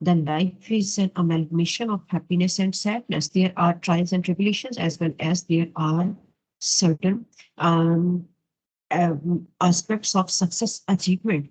The life is an amalgamation of happiness and sadness. There are trials and tribulations as well as there are certain um, aspects of success achievement.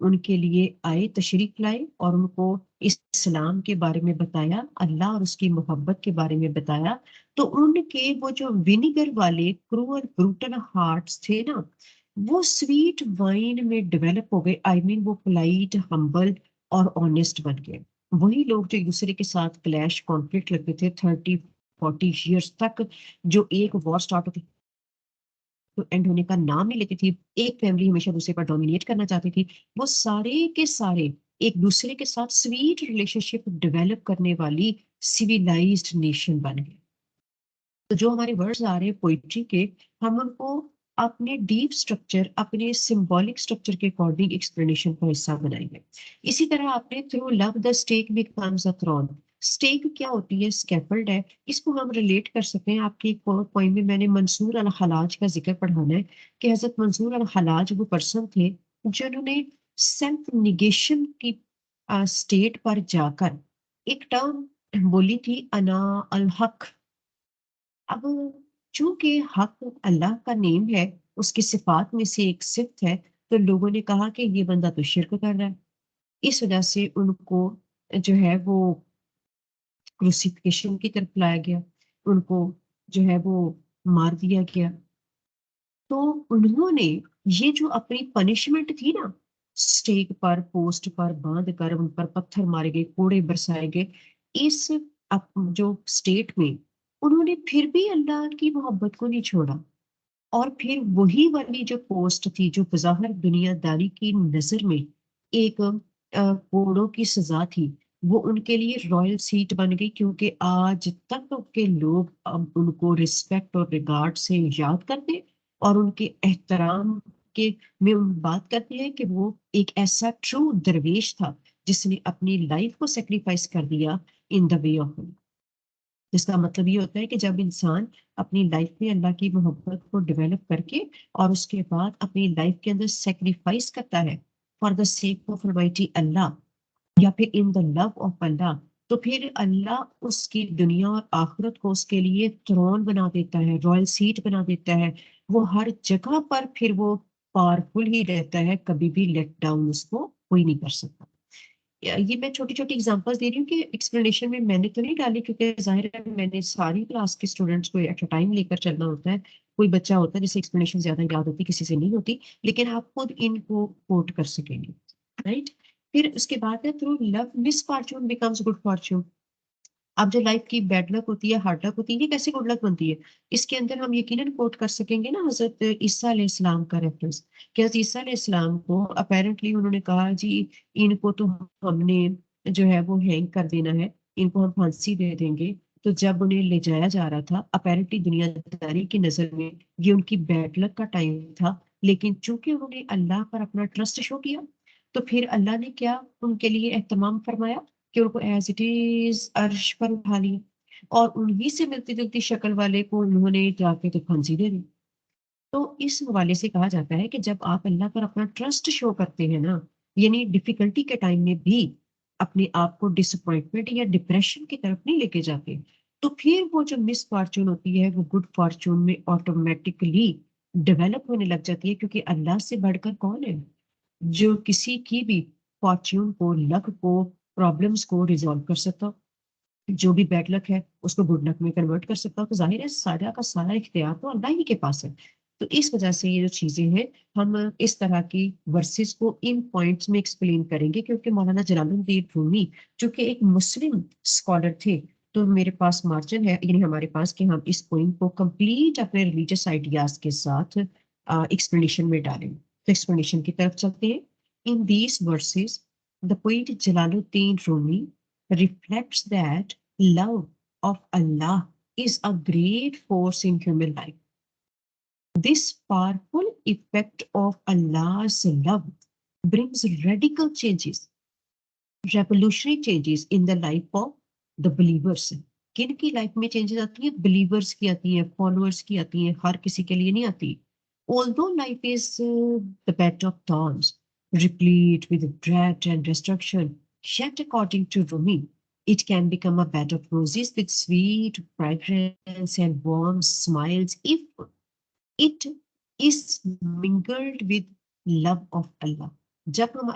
ان کے لیے آئے، تشریف لائے اور ان کو اسلام کے بارے میں بتایا، اللہ اور اس کی محبت کے بارے میں بتایا، تو ان کے وہ جو ونیگر والے کروئل بروٹل ہارٹس تھے نا، وہ سویٹ وائن میں ڈیولپ ہو گئے. آئی مین وہ پولائٹ، ہمبل اور آنےسٹ بن گئے. وہی لوگ جو ایک دوسرے کے ساتھ کلیش کانفلکٹ لگتے تھے 30-40 ایئرس تک، جو ایک وار سٹارٹ ہوتی تو اینڈ ہونے کا نام نہیں لیتی تھی، ایک فیملی ہمیشہ دوسرے پر ڈومینیٹ کرنا چاہتی تھی، وہ سارے کے سارے ایک دوسرے کے ساتھ سویٹ ریلیشن شپ ڈیولپ کرنے والی سیویلائزڈ نیشن بن گئے. تو جو ہمارے ورڈز آ رہے ہیں پوئٹری کے، ہم ان کو اپنے ڈیپ سٹرکچر، اپنے سمبولک سٹرکچر کے اکارڈنگ ایکسپلینیشن کا حصہ بنائیں گے. اسی طرح آپ نے through love the stick becomes a throne. Stick کیا ہوتی ہے؟ اسکیپلڈ ہے. اس کو ہم ریلیٹ کر سکتے ہیں. آپ کی ایک پوائنٹ میں میں نے منصور الحلاج کا ذکر پڑھانا ہے کہ حضرت منصور الحلاج وہ پرسن تھے جنہوں نے سیلف نیگیشن کی اسٹیٹ پر جا کر ایک ٹرم بولی تھی، انا الحق. اب چونکہ حق اللہ کا نیم ہے، اس کی صفات میں سے ایک صفت ہے، تو لوگوں نے کہا کہ یہ بندہ تو شرک کر رہا ہے. اس وجہ سے ان کو جو ہے وہ کروسیفیکیشن کی طرف لایا گیا، ان کو جو ہے وہ مار دیا گیا. تو انہوں نے یہ جو اپنی پنشمنٹ تھی نا، اسٹیک پر، پوسٹ پر باندھ کر ان پر پتھر مارے گئے، کوڑے برسائے گئے، اس جو اسٹیٹ میں انہوں نے پھر بھی اللہ کی محبت کو نہیں چھوڑا. اور پھر وہی والی جو پوسٹ تھی جو بظاہر دنیا داری کی نظر میں ایک کوڑوں کی سزا تھی، وہ ان کے لیے رائل سیٹ بن گئی، کیونکہ آج تک کے لوگ ان کو رسپیکٹ اور ریگارڈ سے یاد کرتے اور ان کے احترام کے میں بات کرتے ہیں کہ وہ ایک ایسا ٹرو درویش تھا جس نے اپنی لائف کو سیکریفائس کر دیا ان دا وے آف. جس کا مطلب یہ ہوتا ہے کہ جب انسان اپنی لائف میں اللہ کی محبت کو ڈیولپ کر کے اور اس کے بعد اپنی لائف کے اندر سیکریفائس کرتا ہے for the sake of almighty Allah, یا پھر ان دا لو آف اللہ، تو پھر اللہ اس کی دنیا اور آخرت کو اس کے لیے تھرون بنا دیتا ہے، رائل سیٹ بنا دیتا ہے. وہ ہر جگہ پر پھر وہ پاورفل ہی رہتا ہے، کبھی بھی لیٹ ڈاؤن اس کو کوئی نہیں کر سکتا. یہ میں چھوٹی چھوٹی اگزامپلس دے رہی ہوں کہ ایکسپلینیشن میں نے تو نہیں ڈالی، کیونکہ ظاہر ہے میں نے ساری کلاس کے اسٹوڈنٹس کو ایٹ اے ٹائم لے کر چلنا ہوتا ہے. کوئی بچہ ہوتا ہے جسے ایکسپلینیشن زیادہ یاد ہوتی، کسی سے نہیں ہوتی، لیکن آپ خود ان کو کوٹ کر سکیں گے. رائٹ. پھر اس کے بعد ہے تھرو لو مس فارچون بیکمز گڈ فارچون. اب جو لائف کی بیڈ لک ہوتی ہے، ہارڈ لک ہوتی ہے، یہ کیسے گڈ لک بنتی ہے؟ اس کے اندر ہم یقیناً کوٹ کر سکیں گے نا حضرت عیسیٰ علیہ السلام کا ریفرنس، کہ حضرت عیسیٰ علیہ السلام کو اپیرنٹلی انہوں نے کہا جی ان کو تو ہم نے جو ہے وہ ہینگ کر دینا ہے، ان کو ہم پھانسی دے دیں گے. تو جب انہیں لے جایا جا رہا تھا، اپیرنٹلی دنیا داری کی نظر میں یہ ان کی بیڈ لک کا ٹائم تھا، لیکن چونکہ انہوں نے اللہ پر اپنا ٹرسٹ شو کیا، تو پھر اللہ نے کیا ان کے لیے اہتمام فرمایا کہ ان کو ایز اٹ از عرش پر اٹھا لیا، اور انہی سے ملتی جلتی شکل والے کو انہوں نے جا کے تو پھانسی دے دی. تو اس حوالے سے کہا جاتا ہے کہ جب آپ اللہ پر اپنا ٹرسٹ شو کرتے ہیں نا، یعنی ڈیفیکلٹی کے ٹائم میں بھی اپنے آپ کو ڈس اپوائنٹمنٹ یا ڈپریشن کی طرف نہیں لے کے جاتے، تو پھر وہ جو مس فارچون ہوتی ہے وہ گڈ فارچون میں آٹومیٹکلی ڈیولپ ہونے لگ جاتی ہے. کیونکہ اللہ سے بڑھ کر کون ہے جو کسی کی بھی فارچون کو، لک کو، پرابلمس کو ریزالو کر سکتا ہو، جو بھی بیڈ لک ہے اس کو گڈ لک میں کنورٹ کر سکتا ہو. تو ظاہر ہے سارا کا سارا اختیار تو اللہ ہی کے پاس ہے. تو اس وجہ سے یہ جو چیزیں ہیں ہم اس طرح کی ورسز کو ان پوائنٹس میں ایکسپلین کریں گے، کیونکہ مولانا جلال الدین رومی چونکہ ایک مسلم اسکالر تھے، تو میرے پاس مارجن ہے، یعنی ہمارے پاس، کہ ہم اس پوائنٹ کو کمپلیٹ اپنے ریلیجیس آئیڈیاز کے ساتھ ایکسپلینیشن میں ڈالیں. تو ایکسپلینیشن کی طرف چلتے ہیں. In these verses, the poet Jalaluddin Rumi reflects that love of Allah is a great force in human life. This powerful effect of Allah's love brings radical changes, revolutionary changes in the life of the believers. کن کی life میں changes آتی ہیں؟ Believers کی آتی ہیں، followers کی آتی ہیں، ہر کسی کے لیے نہیں آتی. Although life is the bed of thorns, replete with dread and destruction, yet according to Rumi, it can become a bed of roses with sweet fragrance and warm smiles if it is mingled with love of Allah. جب ہم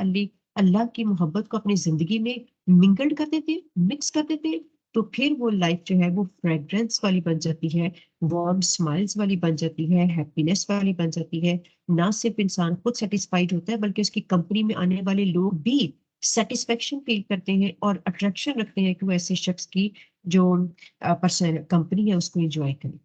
اللہ کی محبت کو اپنی زندگی میں منگلڈ کر دیتے مکس کر دیتے تو پھر وہ لائف جو ہے وہ فریگرنس والی بن جاتی ہے، وارم سمائلز والی بن جاتی ہے، ہیپینس والی بن جاتی ہے. نہ صرف انسان خود سیٹسفائیڈ ہوتا ہے بلکہ اس کی کمپنی میں آنے والے لوگ بھی سیٹسفیکشن فیل کرتے ہیں اور اٹریکشن رکھتے ہیں کہ وہ ایسے شخص کی جو کمپنی ہے اس کو انجوائے کریں.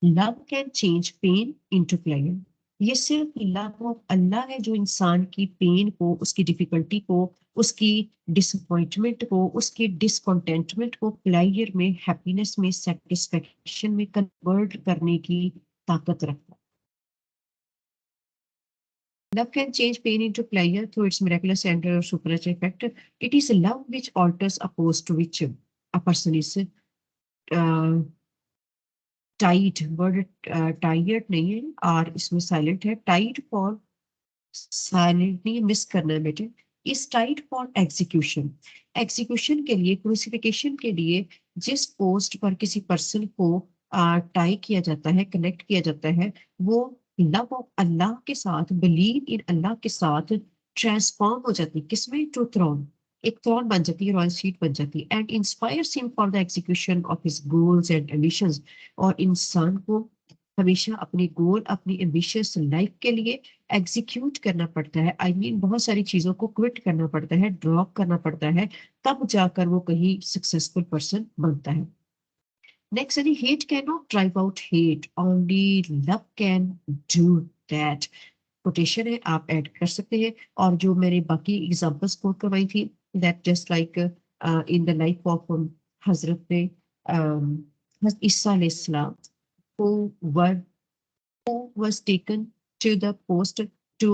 Love can change pain into prayer. یہ صرف لو آف اللہ ہے جو انسان کی پین کو، اس کی ڈیفیکلٹی کو، اس کی ڈس اپوائنٹمنٹ کو، اس کی ڈسکنٹینٹمنٹ کو پلیئر میں، ہیپینس میں، سیٹسفیکشن میں کنورٹ کرنے کی طاقت رکھتا ہے. Love can change pain into pleasure through its miraculous and supernatural effect. It is love which alters opposed to which a person is uh, tight. Word tight نہیں ہے اور اس میں سائلنٹ ہے. ٹائٹ فار سائلنٹ نہیں، مس کرنا ہے بیٹے. اس tight for execution. Execution کے لیے، کروسیفیکیشن کے لیے جس پوسٹ پر کسی پرسن کو ٹائی کیا جاتا ہے، کنیکٹ کیا جاتا ہے، وہ لو آف اللہ کے ساتھ، بلیو ان اللہ کے ساتھ ٹرانسفارم ہو جاتی. کس میں؟ To throne. ایک تھرون بن جاتی ہے، رائل سیٹ بن جاتی ہے. And inspires him for the execution of his goals and ambitions. اور انسان کو ہمیشہ اپنے گول، اپنی ایمبیشس لائف کے لیے ایگزیکیوٹ کرنا پڑتا ہے. آئی مین بہت ساری چیزوں کو کوئٹ کرنا پڑتا ہے، ڈراپ کرنا پڑتا ہے، تب جا کر وہ کہیں سکسیسفل پرسن بنتا ہے. نیکسٹ ہے hate can not drive out hate, only love can do that. Quotation ہے، آپ ایڈ کر سکتے ہیں. اور جو میں نے باقی ایگزامپلس کوٹ کروائی تھی، that just like in the life of حضرت عیسیٰ علیہ السلام who were who was taken to the post to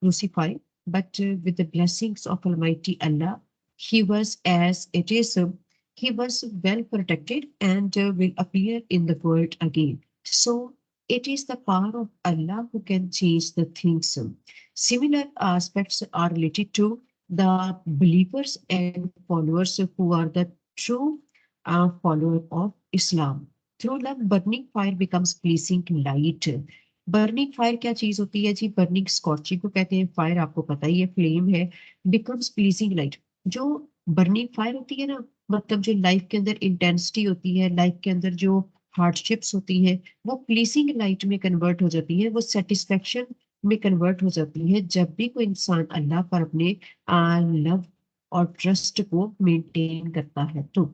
crucify, but with the blessings of Almighty Allah, he was as it is. He was well protected and will appear in the world again. So it is the power of Allah who can change the things. Similar aspects are related to the believers and followers who are the true follower of Islam. Through love, burning fire becomes pleasing light. Burning fire کیا چیز ہوتی ہے جی؟ Burning اسکارچنگ کو کہتے ہیں. Fire آپ کو پتا ہی ہے، فلیم ہے. Becomes pleasing light. جو برننگ فائر ہوتی ہے نا، مطلب جو لائف کے اندر انٹینسٹی ہوتی ہے، لائف کے اندر جو ہارڈ شپس ہوتی ہیں، وہ پلیزنگ لائٹ میں کنورٹ ہو جاتی ہے، وہ سیٹسفیکشن میں کنورٹ ہو جاتی ہے جب بھی کوئی انسان اللہ پر اپنے لو اور ٹرسٹ کو مینٹین کرتا ہے. تو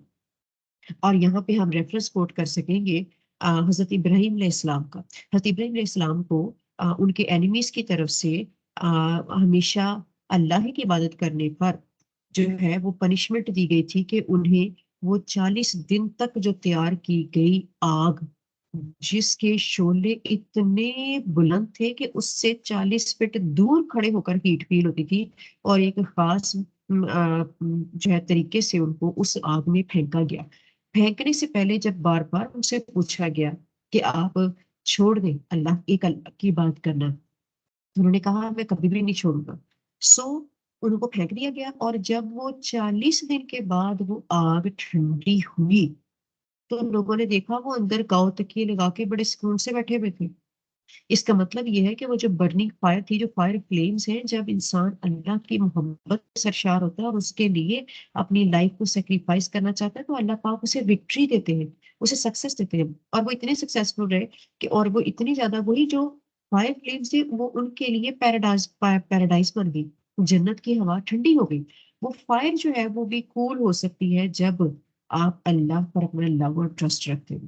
اور یہاں پہ ہم ریفرنس کوٹ کر سکیں گے حضرت ابراہیم علیہ السلام کا. حضرت ابراہیم علیہ السلام کو ان کے اینیمیز کی طرف سے ہمیشہ اللہ ہی کی عبادت کرنے پر جو ہے وہ پنشمنٹ دی گئی تھی کہ انہیں وہ 40 دن تک جو تیار کی گئی آگ، جس کے شعلے اتنے بلند تھے کہ اس سے 40 فٹ دور کھڑے ہو کر ہیٹ فیل ہوتی تھی، اور ایک خاص جو ہے طریقے سے ان کو اس آگ میں پھینکا گیا. پھینکنے سے پہلے جب بار بار ان سے پوچھا گیا کہ آپ چھوڑ دیں ایک اللہ کی بات کرنا، انہوں نے کہا میں کبھی بھی نہیں چھوڑوں گا. سو ان کو پھینک دیا گیا، اور جب وہ 40 دن کے بعد وہ آگ ٹھنڈی ہوئی تو لوگوں نے دیکھا وہ اندر گاؤں تکیے لگا کے بڑے سکون سے بیٹھے ہوئے تھے. اس کا مطلب یہ ہے کہ وہ جو برننگ فائر تھی، جو فائر فلیمز ہیں، جب انسان اللہ کی محبت سرشار ہوتا ہے اور اس کے لیے اپنی لائف کو سیکریفائس کرنا چاہتا ہے، تو اللہ پاک اسے وکٹری دیتے ہیں، اسے سکسیس دیتے ہیں. اور وہ اتنے سکسیسفل رہے کہ، اور وہ اتنی زیادہ، وہی جو فائر فلیمز تھے وہ ان کے لیے پیراڈائز بن گئی، جنت کی ہوا ٹھنڈی ہو گئی. وہ فائر جو ہے وہ بھی کول ہو سکتی ہے جب آپ اللہ پر اپنا لو اور ٹرسٹ رکھتے ہیں.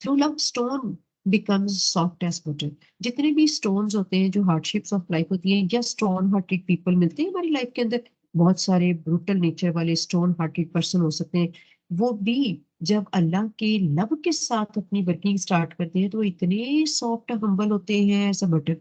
Through love stone becomes soft as butter. جتنے بھی اسٹونز ہوتے ہیں، جو ہارڈ شپس آف لائف ہوتی ہیں، یا اسٹون ہارٹیڈ پیپل ملتے ہیں ہماری لائف کے اندر، بہت سارے بروٹل نیچر والے اسٹون ہارٹیڈ پرسن ہو سکتے ہیں، وہ بھی جب اللہ کے لو کے ساتھ اپنی ورکنگ اسٹارٹ کرتے ہیں تو وہ اتنے سافٹ ہمبل ہوتے ہیں ایسا بٹر.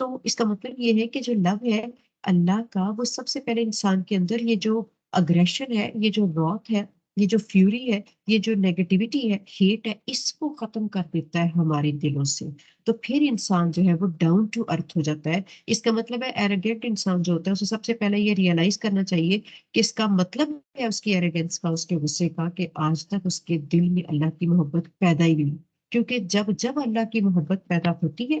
تو اس کا مطلب یہ ہے کہ جو لو ہے اللہ کا، وہ سب سے پہلے انسان کے اندر یہ جو اگریشن ہے، یہ جو روت ہے، یہ جو فیوری ہے، یہ جو نیگیٹیوٹی ہے، ہیٹ ہے، اس کو ختم کر دیتا ہے ہمارے دلوں سے. تو پھر انسان جو ہے وہ ڈاؤن ٹو ارتھ ہو جاتا ہے. اس کا مطلب ہے ایروگینٹ انسان جو ہوتا ہے اسے سب سے پہلے یہ ریئلائز کرنا چاہیے کہ اس کا مطلب ہے اس کی ایروگینس کا، اس کے غصے کا، کہ آج تک اس کے دل میں اللہ کی محبت پیدا ہی نہیں. کیونکہ جب جب اللہ کی محبت پیدا ہوتی ہے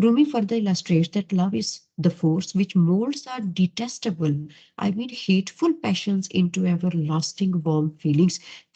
Rumi further illustrates that love is the force which molds our detestable, I mean hateful passions into everlasting warm feelings।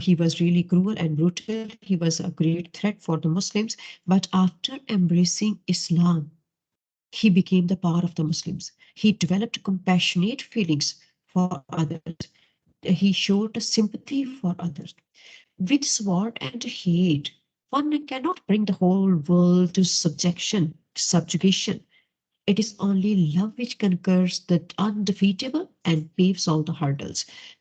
he was really cruel and brutal. He was a great threat for the Muslims, but after embracing Islam, he became the power of the Muslims. He developed compassionate feelings for others. He showed sympathy for others. With sword and hate, one cannot bring the whole world to subjugation. It is only love which conquers the undefeatable and paves all the hurdles.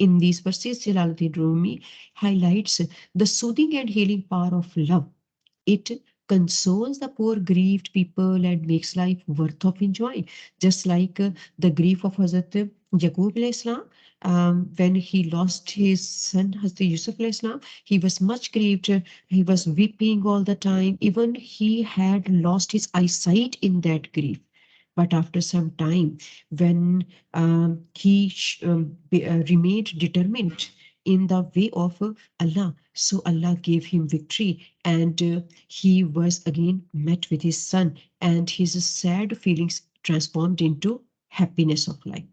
In these verses, Jalaluddin Rumi highlights the soothing and healing power of love. It consoles the poor grieved people and makes life worth of enjoying. Just like the grief of Hazrat Yaqub alayhi salam, when he lost his son Hazrat Yusuf alayhi salam, he was much grieved. He was weeping all the time. Even he had lost his eyesight in that grief. But after some time, when he remained determined in the way of Allah, so Allah gave him victory, and he was again met with his son, and his sad feelings transformed into happiness of life.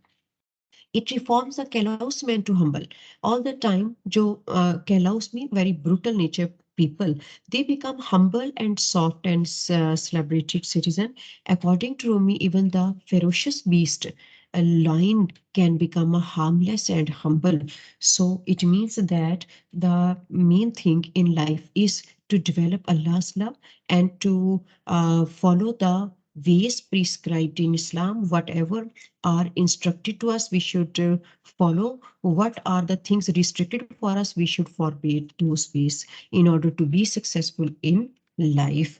It reforms the callous man to humble. All the time, jo callous mean very brutal nature people, they become humble and soft and celebrated citizen. According to Rumi, even the ferocious beast, a lion, can become a harmless and humble. So it means that the main thing in life is to develop Allah's love and to follow the ways prescribed in Islam. Whatever are instructed to us, we should follow. What are the things restricted for us, we should forbid those ways in order to be successful in life.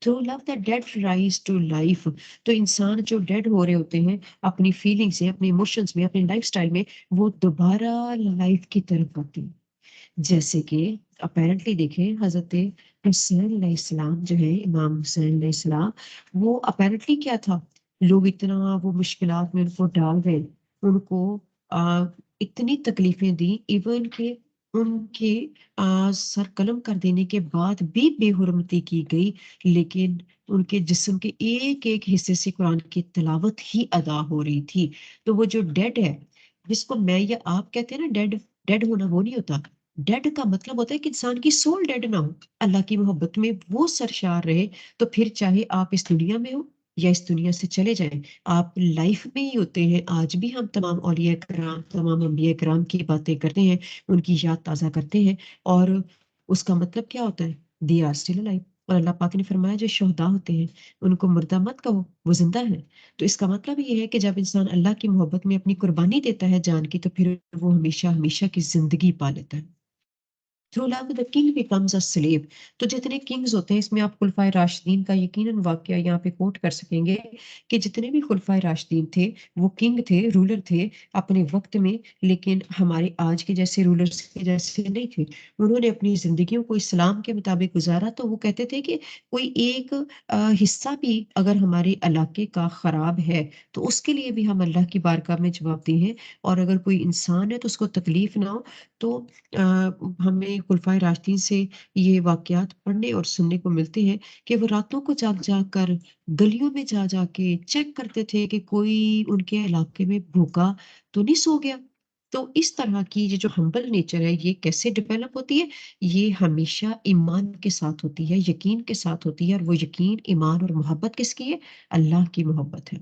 Through love the dead rise to life. تو انسان جو dead ہو رہے ہوتے ہیں اپنی feeling سے، اپنے emotions میں، اپنی لائف اسٹائل میں، وہ دوبارہ لائف کی طرف آتے ہیں. جیسے کہ اپیرنٹلی دیکھیں حضرت حسین علیہ السلام جو ہے، امام حسین علیہ السلام، وہ اپیرنٹلی کیا تھا، لوگ اتنا وہ مشکلات میں ان کو ڈال گئے، ان کو اتنی تکلیفیں دی، ایون کہ ان کے سر قلم کر دینے کے بعد بھی بے حرمتی کی گئی، لیکن ان کے جسم کے ایک ایک حصے سے قرآن کی تلاوت ہی ادا ہو رہی تھی. تو وہ جو ڈیڈ ہے، جس کو میں یا آپ کہتے ہیں نا ڈیڈ، ڈیڈ ہونا وہ نہیں ہوتا. ڈیڈ کا مطلب ہوتا ہے کہ انسان کی سول ڈیڈ نہ ہو، اللہ کی محبت میں وہ سرشار رہے. تو پھر چاہے آپ اس دنیا میں ہو یا اس دنیا سے چلے جائیں، آپ لائف میں ہی ہوتے ہیں. آج بھی ہم تمام اولیاء کرام، تمام انبیاء کرام کی باتیں کرتے ہیں، ان کی یاد تازہ کرتے ہیں، اور اس کا مطلب کیا ہوتا ہے؟ دی آر اسٹل الائیو. اور اللہ پاک نے فرمایا جو شہداء ہوتے ہیں ان کو مردہ مت کہو، وہ زندہ ہیں. تو اس کا مطلب یہ ہے کہ جب انسان اللہ کی محبت میں اپنی قربانی دیتا ہے جان کی، تو پھر وہ ہمیشہ ہمیشہ کی زندگی پا لیتا ہے. Through love, the king becomes a slave. تو جتنے کنگز ہوتے ہیں، اس میں آپ خلفائے راشدین کا یقیناً واقعہ یہاں پہ کوٹ کر سکیں گے کہ جتنے بھی خلفائے راشدین تھے وہ کنگ تھے، رولر تھے اپنے وقت میں، لیکن ہمارے آج کے جیسے رولرز کے جیسے نہیں تھے. انہوں نے اپنی زندگیوں کو اسلام کے مطابق گزارا. تو وہ کہتے تھے کہ کوئی ایک حصہ بھی اگر ہمارے علاقے کا خراب ہے تو اس کے لیے بھی ہم اللہ کی بارگاہ میں جواب دیں ہیں، اور اگر کوئی انسان ہے تو اس کو تکلیف نہ ہو. تو ہمیں خلفائے راشدین سے یہ واقعات پڑھنے اور سننے کو ملتے ہیں کہ وہ راتوں کو جاگ جا کر، گلیوں میں جا جا کے چیک کرتے تھے کہ کوئی ان کے علاقے میں بھوکا تو نہیں سو گیا. تو اس طرح کی یہ جو ہمبل نیچر ہے، یہ کیسے ڈیولپ ہوتی ہے؟ یہ ہمیشہ ایمان کے ساتھ ہوتی ہے، یقین کے ساتھ ہوتی ہے، اور وہ یقین، ایمان اور محبت کس کی ہے؟ اللہ کی محبت ہے.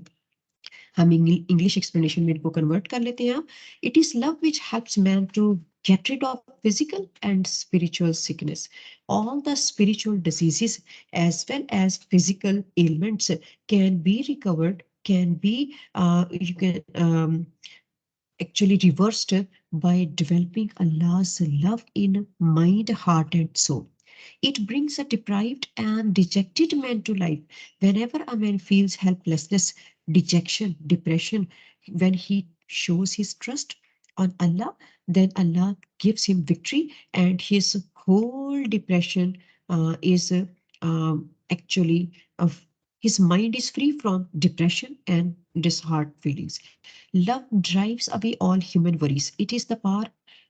ہم انگلش ایکسپلینیشن میں ان کو کنورٹ کر لیتے ہیں. It is love which helps man to get rid of physical and spiritual sickness. All the spiritual diseases as well as physical ailments can be recovered, can be you can actually reversed by developing Allah's love in mind, heart and soul. It brings a deprived and dejected man to life. Whenever a man feels helplessness, dejection, depression, when he shows his trust on Allah, then Allah gives him victory, and his whole depression is actually of his mind is free from depression and disheart feelings. Love drives away all human worries. It is the power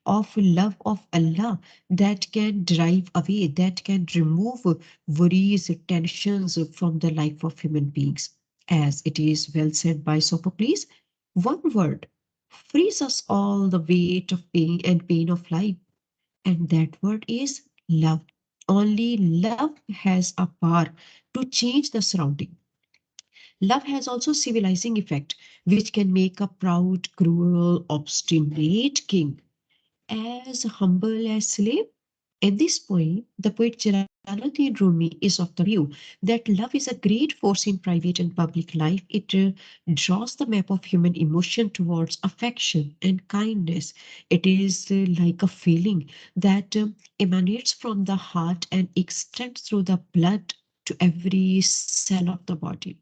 of love of Allah that can drive away, that can remove worries, tensions from the life of human beings. As it is well said by Sophocles, one word frees us all the weight of pain of life, and that word is love. Only love has a power to change the surrounding. Love has also civilizing effect, which can make a proud, cruel, obstinate king as humble as slave. At this point, the poet Jalaluddin Rumi is of the view that love is a great force in private and public life. It draws the map of human emotion towards affection and kindness. It is like a feeling that emanates from the heart and extends through the blood to every cell of the body.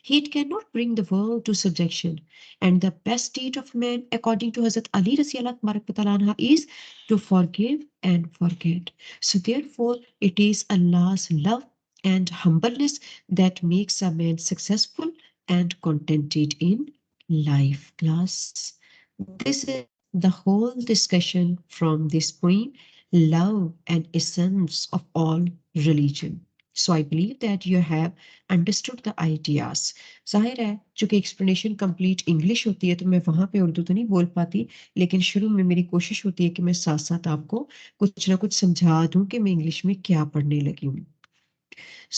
It cannot bring the world to subjection. And the best state of man, according to Hazrat Ali Rasiallah Anha, is to forgive and forget. So therefore, it is Allah's love and humbleness that makes a man successful and contented in life. Class, this is the whole discussion from this poem, Love and Essence of All Religion. So I believe that you have understood the ideas. ظاہر ہے چونکہ explanation complete English ہوتی ہے تو میں وہاں پہ اردو تو نہیں بول پاتی، لیکن شروع میں میری کوشش ہوتی ہے کہ میں ساتھ ساتھ آپ کو کچھ نہ کچھ سمجھا دوں کہ میں انگلش میں کیا پڑھنے لگی ہوں.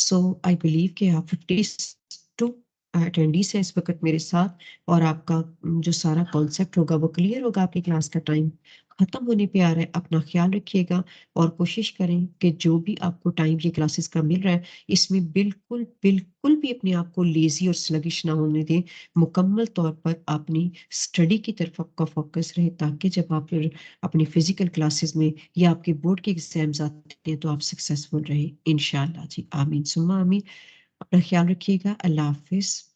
سو آئی بلیو کہ آپ 52 اٹینڈیز ہیں اس وقت میرے ساتھ، اور آپ کا جو سارا کانسیپٹ ہوگا وہ کلیئر ہوگا، آپ کی کلاس کا ٹائم ختم ہونے پہ آ رہا ہے، اپنا خیال رکھیے گا اور کوشش کریں کہ جو بھی آپ کو ٹائم یہ کلاسز کا مل رہا ہے اس میں بالکل بالکل بھی اپنے آپ کو لیزی اور سلگش نہ ہونے دیں، مکمل طور پر اپنی اسٹڈی کی طرف آپ کا فوکس رہے، تاکہ جب آپ پھر اپنی فزیکل کلاسز میں یا آپ کے بورڈ کے ایگزامز آتے ہیں تو آپ سکسیزفل رہیں انشاءاللہ جی، آمین ثم آمین۔ اپنا خیال رکھیے گا، اللہ حافظ۔